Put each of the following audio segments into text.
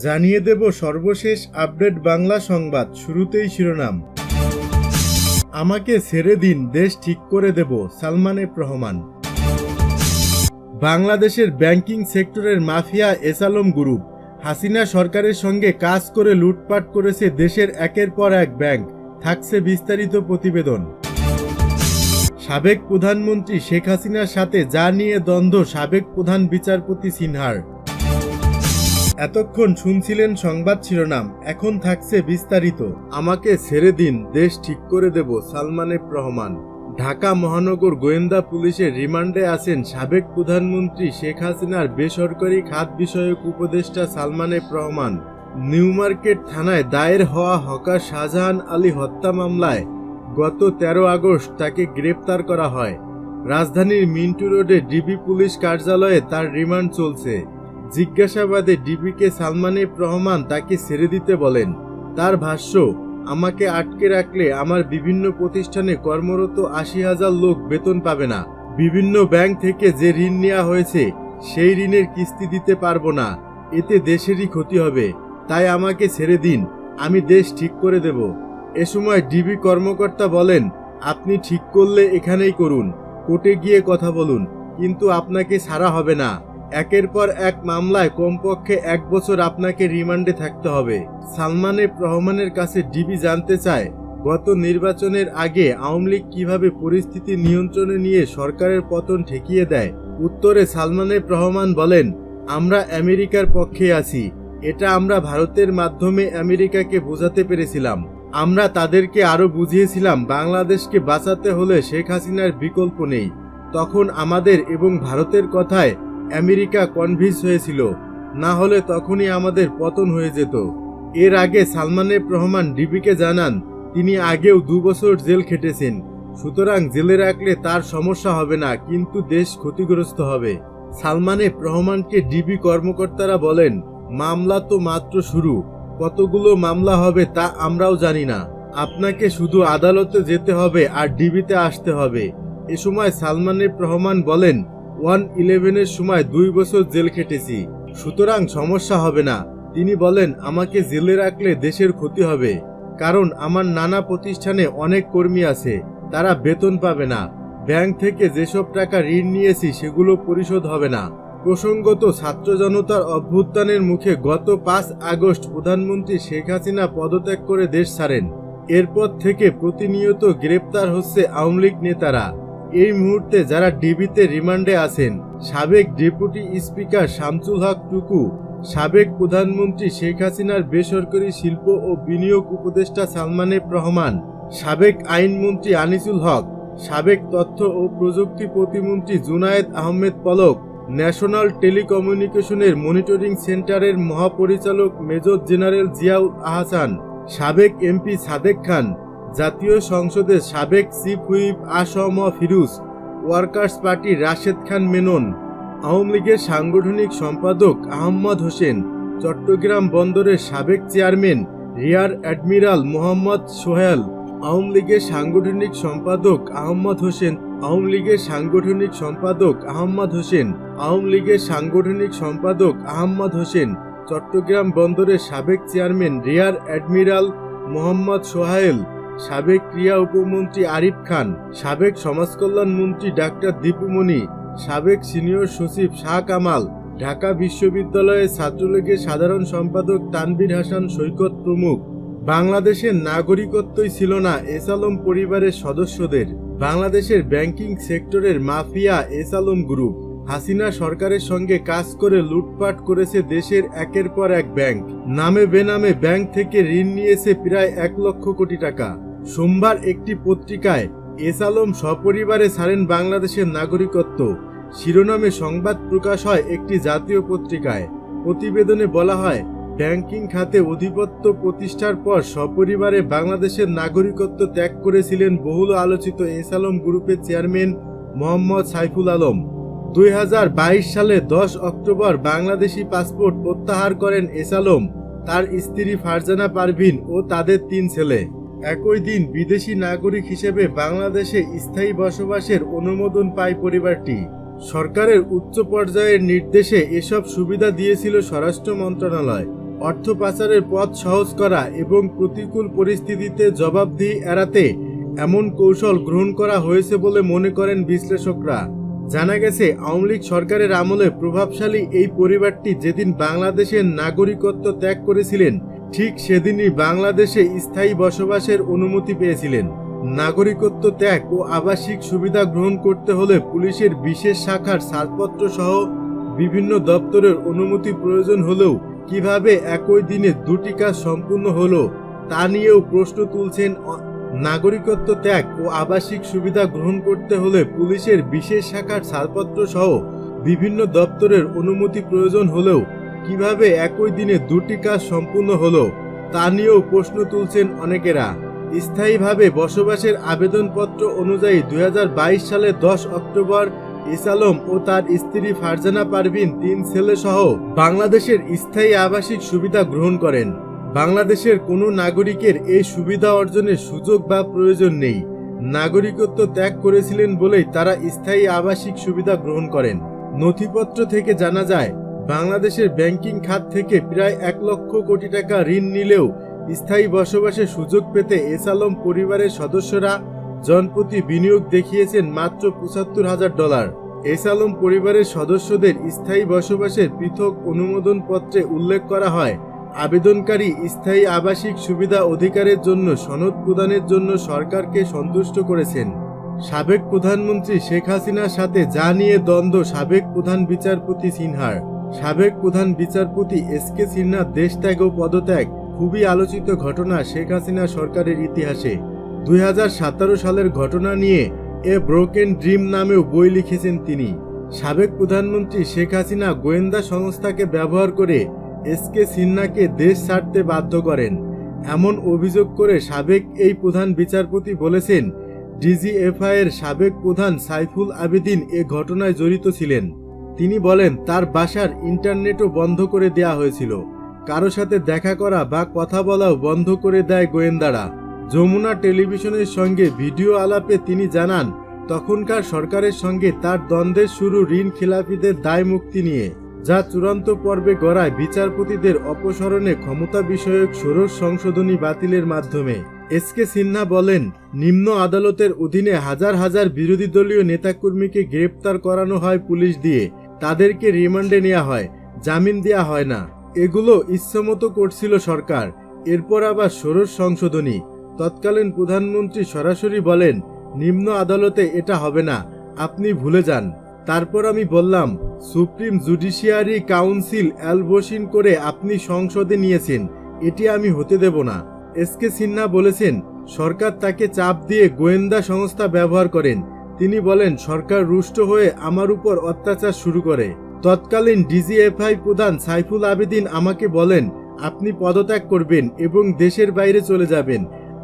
জানিয়ে দেব সর্বশেষ আপডেট বাংলা সংবাদ। শুরুতেই শিরোনাম। আমাকে ছেড়ে দিন, দেশ ঠিক করে দেব, সালমান এফ রহমান। বাংলাদেশের ব্যাংকিং সেক্টরের মাফিয়া এসালম গ্রুপ হাসিনা সরকারের সঙ্গে কাজ করে লুটপাট করেছে দেশের একের পর এক ব্যাংক। থাকছে বিস্তারিত প্রতিবেদন। সাবেক প্রধানমন্ত্রী শেখ হাসিনার সাথে যা নিয়ে দ্বন্দ্ব সাবেক প্রধান বিচারপতি সিনহার। এতক্ষণ শুনছিলেন সংবাদ শিরোনাম, এখন থাকছে বিস্তারিত। আমাকে ছেড়ে দিন, দেশ ঠিক করে দেব, সালমান এফ রহমান। ঢাকা মহানগর গোয়েন্দা পুলিশের রিমান্ডে আছেন সাবেক প্রধানমন্ত্রী শেখ হাসিনার বেসরকারি খাত বিষয়ক উপদেষ্টা Salman F Rahman. New market থানায় দায়ের হওয়া হকার শাহজাহান আলী হত্যা মামলায় গত 13 আগস্ট তাকে গ্রেপ্তার করা হয়। রাজধানীর মিন্টু রোডে ডিবি পুলিশ কার্যালয়ে তার রিমান্ড চলছে। জিজ্ঞাসাবাদে ডিবিকে সালমান এফ রহমান তাকে ছেড়ে দিতে বলেন। তার ভাষ্য, আমাকে আটকে রাখলে আমার বিভিন্ন প্রতিষ্ঠানে কর্মরত 80,000 লোক বেতন পাবে না। বিভিন্ন ব্যাংক থেকে যে ঋণ নেওয়া হয়েছে সেই ঋণের কিস্তি দিতে পারবো না। এতে দেশেরই ক্ষতি হবে। তাই আমাকে ছেড়ে দিন, আমি দেশ ঠিক করে দেব। এ সময় ডিবি কর্মকর্তা বলেন, আপনি ঠিক করলে এখানেই করুন, কোর্টে গিয়ে কথা বলুন, কিন্তু আপনাকে ছাড়া হবে না। একের পর এক মামলায় কমপক্ষে 1 বছর আপনাকে রিমান্ডে থাকতে হবে। সালমান এফ রহমানের কাছে ডিবি জানতে চায়, গত নির্বাচনের আগে আওয়ামী লীগ কিভাবে পরিস্থিতি নিয়ন্ত্রণে নিয়ে সরকারের পতন ঠেকিয়ে দেয়। উত্তরে সালমান এফ রহমান বলেন, আমরা আমেরিকার পক্ষে আছি। এটা আমরা ভারতের মাধ্যমে আমেরিকাকে বোঝাতে পেরেছিলাম। আমরা তাদেরকে আরো বুঝিয়েছিলাম বাংলাদেশকে বাঁচাতে হলে শেখ হাসিনার বিকল্প নেই। তখন আমাদের এবং ভারতের কথায় আমেরিকা কনভিন্স হয়েছিল, না হলে তখনই আমাদের পতন হয়ে যেত। এর আগে সালমান এফ রহমান ডিবিকে জানান, তিনি আগেও 2 বছর জেল খেটেছেন, সুতরাং জেলে রাখলে তার সমস্যা হবে না, কিন্তু দেশ ক্ষতিগ্রস্ত হবে। সালমান এফ রহমানকে ডিবি কর্মকর্তারা বলেন, মামলা তো মাত্র শুরু, কতগুলো মামলা হবে তা আমরাও জানি না। আপনাকে শুধু আদালতে যেতে হবে আর ডিবিতে আসতে হবে। এ সময় সালমান এফ রহমান বলেন, 1/11-এর সময় 2 বছর জেল খেটেছি, সুতরাং সমস্যা হবে না। তিনি বলেন, আমাকে জেলে রাখলে দেশের ক্ষতি হবে, কারণ আমার নানা প্রতিষ্ঠানে অনেক কর্মী আছে, তারা বেতন পাবে না। ব্যাংক থেকে যেসব টাকা ঋণ নিয়েছি সেগুলো পরিশোধ হবে না। প্রসঙ্গত, ছাত্র জনতার অভ্যুত্থানের মুখে গত 5 আগস্ট প্রধানমন্ত্রী শেখ হাসিনা পদত্যাগ করে দেশ ছাড়েন। এরপর থেকে প্রতিনিয়ত গ্রেপ্তার হচ্ছে আওয়ামী লীগ নেতারা। এই মুহূর্তে যারা ডিবিতে রিমান্ডে আছেন, সাবেক ডেপুটি স্পিকার শামসুল হক টুকু, সাবেক প্রধানমন্ত্রী শেখ হাসিনার বেসরকারি শিল্প ও বিনিয়োগ উপদেষ্টা সালমান এফ রহমান, সাবেক আইনমন্ত্রী আনিসুল হক, সাবেক তথ্য ও প্রযুক্তি প্রতিমন্ত্রী জুনায়েদ আহমেদ পলক, ন্যাশনাল টেলিকমিউনিকেশনের মনিটরিং সেন্টারের মহাপরিচালক মেজর জেনারেল জিয়াউল আহসান, সাবেক এমপি সাদেক খান, জাতীয় সংসদের সাবেক chief whip Assam Firoz, workers পার্টির রাশেদ খান মেনন, আওয়ামী লীগের সাংগঠনিক সম্পাদক আহমদ হোসেন, চট্টগ্রাম বন্দরের সাবেক chairman rear admiral Mohammad Sohel, Awami লীগের সাংগঠনিক সম্পাদক আহমদ হোসেন, আওয়ামী লীগের সাংগঠনিক সম্পাদক আহমদ হোসেন, আওয়ামী লীগের সাংগঠনিক সম্পাদক আহমদ হোসেন, চট্টগ্রাম বন্দরের সাবেক chairman rear admiral Mohammad Sohel, সাবেক ক্রীড়া উপমন্ত্রী আরিফ খান, সাবেক সমাজকল্যাণ মন্ত্রী ডাক্তার দীপুমণি, সাবেক সিনিয়র সচিব শাহ কামাল, ঢাকা বিশ্ববিদ্যালয়ের ছাত্রলীগের সাধারণ সম্পাদক তানভীর হাসান সৈকত প্রমুখ। বাংলাদেশের নাগরিকত্বই ছিল না এসালম পরিবারের সদস্যদের। বাংলাদেশের ব্যাংকিং সেক্টরের মাফিয়া এসালম গ্রুপ হাসিনা সরকারের সঙ্গে কাজ করে লুটপাট করেছে দেশের একের পর এক ব্যাংক। নামে বেনামে ব্যাংক থেকে ঋণ নিয়েছে প্রায় 1 লক্ষ কোটি টাকা। সোমবার একটি পত্রিকায় এসালম সপরিবারে ছাড়েন বাংলাদেশের নাগরিকত্ব শিরোনামে সংবাদ প্রকাশ হয় একটি জাতীয় পত্রিকায়। প্রতিবেদনে বলা হয়, ব্যাংকিং খাতে আধিপত্য প্রতিষ্ঠার পর সপরিবারে বাংলাদেশের নাগরিকত্ব ত্যাগ করেছিলেন বহুল আলোচিত এসালম গ্রুপের চেয়ারম্যান মোহাম্মদ সাইফুল আলম। 2022 সালে 10 অক্টোবর বাংলাদেশি পাসপোর্ট প্রত্যাহার করেন এসালম, তার স্ত্রী ফারজানা পারভিন ও তাদের 3 ছেলে। একই দিন বিদেশি নাগরিক হিসেবে বাংলাদেশে স্থায়ী বসবাসের অনুমোদন পায় পরিবারটি। সরকারের উচ্চ পর্যায়ের নির্দেশে এসব সুবিধা দিয়েছিল স্বরাষ্ট্র মন্ত্রণালয়। অর্থ পাচারের পথ সহজ করা এবং প্রতিকূল পরিস্থিতিতে জবাবদিহি এড়াতে এমন কৌশল গ্রহণ করা হয়েছে বলে মনে করেন বিশ্লেষকরা। জানা গেছে, আওয়ামী লীগ সরকারের আমলে প্রভাবশালী এই পরিবারটি যেদিন বাংলাদেশের নাগরিকত্ব ত্যাগ করেছিলেন, ঠিক সেদিনই বাংলাদেশে স্থায়ী বসবাসের অনুমতি পেয়েছিলেন। নাগরিকত্ব ত্যাগ ও আবাসিক সুবিধা গ্রহণ করতে হলে পুলিশের বিশেষ শাখার ছাড়পত্র সহ বিভিন্ন দপ্তরের অনুমতি প্রয়োজন হলেও কিভাবে একই দিনে দুটি কাজ সম্পূর্ণ হলো তা নিয়েও প্রশ্ন তুলছেন। নাগরিকত্ব ত্যাগ ও আবাসিক সুবিধা গ্রহণ করতে হলে পুলিশের বিশেষ শাখার ছাড়পত্র সহ বিভিন্ন দপ্তরের অনুমতি প্রয়োজন হলেও কিভাবে একই দিনে দুটি কাজ সম্পূর্ণ হলো তা নিয়েও প্রশ্ন তুলছেন অনেকেরা। স্থায়ীভাবে বসবাসের আবেদনপত্র অনুযায়ী 2022 সালে 10 অক্টোবর এস আলম ও তার স্ত্রী ফারজানা পারভিন 3 ছেলে সহ বাংলাদেশের স্থায়ী আবাসিক সুবিধা গ্রহণ করেন। বাংলাদেশের কোনো নাগরিকের এই সুবিধা অর্জনের সুযোগ বা প্রয়োজন নেই। নাগরিকত্ব ত্যাগ করেছিলেন বলেই তারা স্থায়ী আবাসিক সুবিধা গ্রহণ করেন। নথিপত্র থেকে জানা যায়, বাংলাদেশের ব্যাংকিং খাত থেকে প্রায় 1 লক্ষ কোটি টাকা ঋণ নিলেও স্থায়ী বসবাসের সুযোগ পেতে এস আলম পরিবারের সদস্যরা জনপ্রতি বিনিয়োগ দেখিয়েছেন মাত্র $75,000। এস আলম পরিবারের সদস্যদের স্থায়ী বসবাসের পৃথক অনুমোদন পত্রে উল্লেখ করা হয়, আবেদনকারী স্থায়ী আবাসিক সুবিধা অধিকারের জন্য সনদ প্রদানের জন্য সরকারকে সন্তুষ্ট করেছেন। সাবেক প্রধানমন্ত্রী শেখ হাসিনার সাথে যা নিয়ে দ্বন্দ্ব সাবেক প্রধান বিচারপতি সিনহার। সাবেক প্রধান বিচারপতি এস.কে. সিনহার দেশত্যাগ ও পদত্যাগ খুবই আলোচিত ঘটনা শেখ হাসিনা সরকারের ইতিহাসে। 2017 সালের ঘটনা নিয়ে এ ব্রোকেন ড্রিম নামেও বই লিখেছেন তিনি। সাবেক প্রধানমন্ত্রী শেখ হাসিনা গোয়েন্দা সংস্থাকে ব্যবহার করে এস.কে. সিনহাকে দেশ ছাড়তে বাধ্য করেন, এমন অভিযোগ করে সাবেক এই প্রধান বিচারপতি বলেছেন, ডিজিএফআই এর সাবেক প্রধান সাইফুল আবেদিন এ ঘটনায় জড়িত ছিলেন। তিনি বলেন, তার বাসার ইন্টারনেটও বন্ধ করে দেয়া হয়েছিল, কারো সাথে দেখা করা বা কথা বলাও বন্ধ করে দেয় গোয়েন্দারা। যমুনা টেলিভিশনের সঙ্গে ভিডিও আলাপে তিনি জানান, তখনকার সরকারের সঙ্গে তার দ্বন্দ্বের শুরু ঋণ খেলাপিদের দায় মুক্তি নিয়ে, যা চূড়ান্ত পর্বে গড়ায় বিচারপতিদের অপসারণে ক্ষমতা বিষয়ক ষোড়শ সংশোধনী বাতিলের মাধ্যমে। এস.কে. সিনহা বলেন, নিম্ন আদালতের অধীনে হাজার হাজার বিরোধী দলীয় নেতাকর্মীকে গ্রেপ্তার করানো হয় পুলিশ দিয়ে, তাদেরকে রিমান্ডে নেওয়া হয়, জামিন দেওয়া হয় না। এগুলো ইচ্ছামতো করছিল সরকার। এরপর আবার ষোড়শ সংশোধনী। তৎকালীন প্রধানমন্ত্রী সরাসরি বলেন, নিম্ন আদালতে এটা হবে না, আপনি ভুলে যান। তারপর আমি বললাম, সুপ্রিম জুডিশিয়ারি কাউন্সিল অ্যালবোশিন করে আপনি সংসদে নিয়েছেন, এটি আমি হতে দেব না। এস.কে. সিনহা বলেছেন, সরকার তাকে চাপ দিয়ে গোয়েন্দা সংস্থা ব্যবহার করেন। তিনি বলেন, সরকার রুষ্ট হয়ে আমার উপর অত্যাচার শুরু করে। তৎকালীন ডিজিএফআই প্রধান সাইফুল আবেদিন আমাকে বলেন, আপনি পদত্যাগ করবেন এবং দেশের বাইরে চলে যাবেন।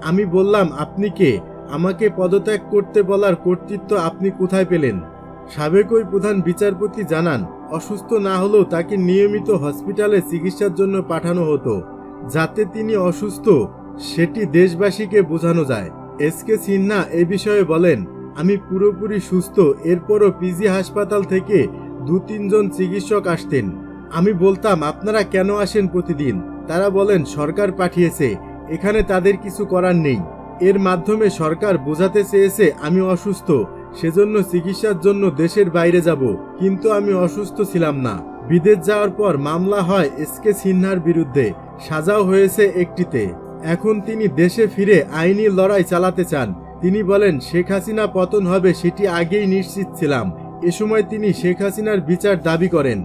আমি বললাম, আপনি কে? আমাকে পদত্যাগ করতে বলার কর্তৃত্ব আপনি কোথায় পেলেন? সাবেক ওই প্রধান বিচারপতি জানান, অসুস্থ না হলেও তাকে নিয়মিত হসপিটালে চিকিৎসার জন্য পাঠানো হতো, যাতে তিনি অসুস্থ সেটি দেশবাসীকে বোঝানো যায়। এস.কে. সিনহা এ বিষয়ে বলেন, আমি পুরোপুরি সুস্থ। এরপরও পিজি হাসপাতাল থেকে 2-3 জন চিকিৎসক আসতেন। আমি বলতাম, আপনারা কেন আসেন প্রতিদিন? তারা বলেন, সরকার পাঠিয়েছে, এখানে তাদের কিছু করার নেই। এর মাধ্যমে সরকার বোঝাতে চেয়েছে আমি অসুস্থ, সেজন্য চিকিৎসার জন্য দেশের বাইরে যাব, কিন্তু আমি অসুস্থ ছিলাম না। বিদেশ যাওয়ার পর মামলা হয় এস.কে. সিনহার বিরুদ্ধে, সাজাও হয়েছে একটিতে। এখন তিনি দেশে ফিরে আইনি লড়াই চালাতে চান। তিনি বলেন, শেখ হাসিনা পতন হবে সেটি আগেই নিশ্চিত ছিলাম। এ সময় তিনি শেখ হাসিনার বিচার দাবি করেন।